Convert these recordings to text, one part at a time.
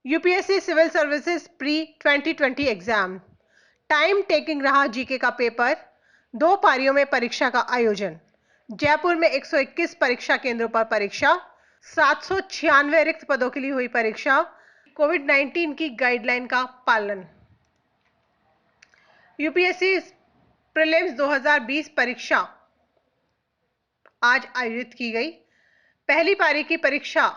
UPSC civil services pre 2020 exam. Time taking रहा GK का paper. 2 पारियों में परीक्षा का आयोजन। जयपुर में 121 परीक्षा केंद्रों पर परीक्षा। 796 रिक्त पदों के लिए हुई परीक्षा। कोविड-19 की गाइडलाइन का पालन। यूपीएससी प्रीलिम्स 2020 परीक्षा आज आयोजित की गई। पहली पारी की परीक्षा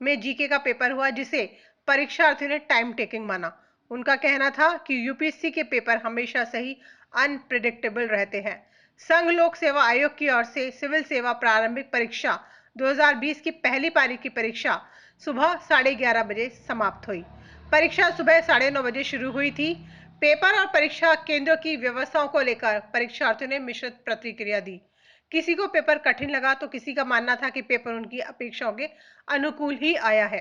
में जीके का पेपर हुआ, जिसे परीक्षार्थियों ने टाइम टेकिंग माना। उनका कहना था कि यूपीएससी के पेपर हमेशा से ही अनप्रिडिक्टेबल रहते हैं। संघ लोक सेवा आयोग की ओर से सिविल सेवा प्रारंभिक परीक्षा 2020 की पहली पारी की परीक्षा सुबह 11:30 बजे समाप्त हुई। परीक्षा सुबह 9:30 बजे शुरू हुई थी। पेपर और परीक्षा केंद्रों की व्यवस्थाओं को लेकर परीक्षार्थियों ने मिश्रित प्रतिक्रिया दी। किसी को पेपर कठिन लगा तो किसी का मानना था कि पेपर उनकी अपेक्षाओं के अनुकूल ही आया है।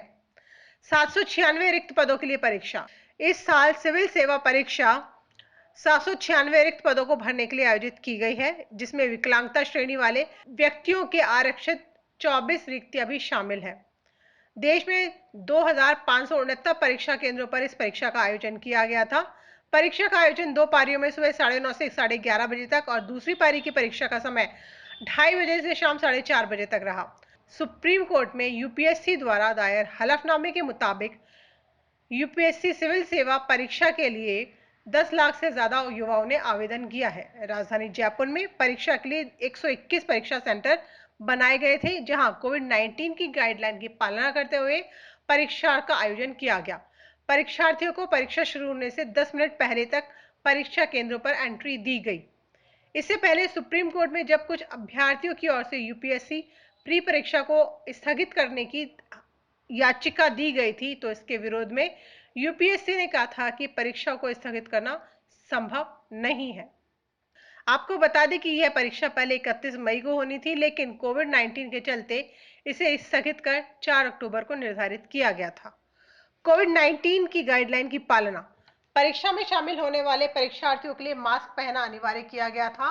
796 रिक्त पदों के लिए परीक्षा। इस साल सिविल सेवा परीक्षा 796 रिक्त पदों को भरने के लिए आयोजित की गई है, जिसमें विकलांगता श्रेणी वाले व्यक्तियों के आरक्षित 24 रिक्तियां भी शामिल है। देश में 2569 परीक्षा केंद्रों पर इस परीक्षा का आयोजन किया गया था। परीक्षा का आयोजन 2 पारियों में सुबह 9:30 से 11:30 बजे तक और दूसरी पारी की परीक्षा का समय 2:30 बजे से शाम 4:30 बजे तक रहा। सुप्रीम कोर्ट में यूपीएससी द्वारा दायर हलफनामे के मुताबिक यूपीएससी सिविल सेवा परीक्षा के लिए 10 लाख से ज्यादा युवाओं ने आवेदन किया है। राजधानी जयपुर में परीक्षा के लिए 121 परीक्षा सेंटर बनाए गए थे, जहां कोविड-19 की गाइडलाइन की पालना करते हुए परीक्षा का आयोजन किया गया। परीक्षार्थियों को परीक्षा शुरू होने से 10 मिनट पहले तक परीक्षा केंद्रों पर एंट्री दी गई। इससे पहले सुप्रीम कोर्ट में जब कुछ अभ्यर्थियों की ओर से यूपीएससी प्री परीक्षा को स्थगित करने की याचिका दी गई थी, तो इसके विरोध में यूपीएससी ने कहा था कि परीक्षा को स्थगित करना संभव नहीं है। आपको बता दें कि यह परीक्षा पहले 31 मई को होनी थी, लेकिन कोविड-19 के चलते इसे स्थगित कर 4 अक्टूबर को निर्धारित किया गया था। कोविड-19 की गाइडलाइन की पालना। परीक्षा में शामिल होने वाले परीक्षार्थियों के लिए मास्क पहनना अनिवार्य किया गया था।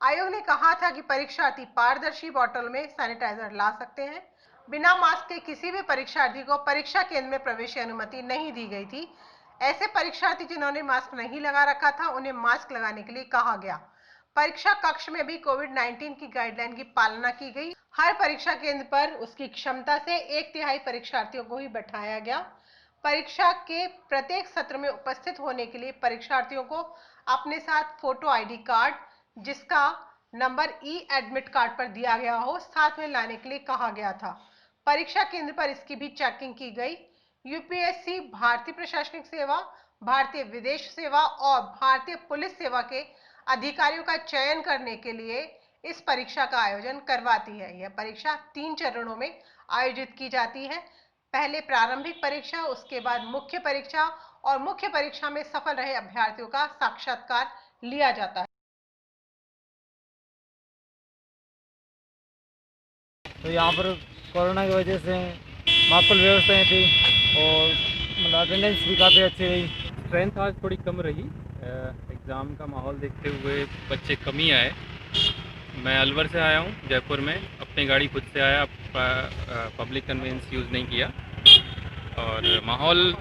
आयोग ने कहा था कि परीक्षार्थी पारदर्शी बोतल में सैनिटाइजर ला सकते हैं। बिना मास्क के किसी भी परीक्षार्थी को परीक्षा केंद्र में प्रवेश की अनुमति नहीं दी गई थी। ऐसे परीक्षार्थी जिन्होंने मास्क नहीं लगा रखा था, उन्हें मास्क लगाने के लिए कहा गया। परीक्षा कक्ष में भी कोविड-19 की गाइडलाइन की पालना की गई। हर परीक्षा केंद्र पर उसकी क्षमता से 1/3 परीक्षार्थियों को ही बैठाया गया। परीक्षा के प्रत्येक सत्र में उपस्थित होने के लिए परीक्षार्थियों को अपने साथ फोटो आईडी कार्ड, जिसका नंबर ई एडमिट कार्ड पर दिया गया हो, साथ में लाने के लिए कहा गया था। परीक्षा केंद्र पर इसकी भी चेकिंग की गई। यूपीएससी भारतीय प्रशासनिक सेवा, भारतीय विदेश सेवा और भारतीय पुलिस सेवा के अधिकारियों का चयन करने के लिए इस परीक्षा का आयोजन करवाती है। यह परीक्षा 3 चरणों में आयोजित की जाती है। पहले प्रारंभिक परीक्षा, उसके बाद मुख्य परीक्षा और मुख्य परीक्षा में सफल रहे अभ्यर्थियों का साक्षात्कार लिया जाता है। तो यहाँ पर कोरोना की वजह से माकूल व्यवस्थाएं थी और मतलब अटेंडेंस भी काफ़ी अच्छी रही। स्ट्रेंथ आज थोड़ी कम रही। एग्ज़ाम का माहौल देखते हुए बच्चे कम ही आए। मैं अलवर से आया हूँ, जयपुर में अपनी गाड़ी खुद से आया, पब्लिक कन्वेंस यूज़ नहीं किया और माहौल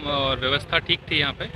और व्यवस्था ठीक थी यहाँ पे।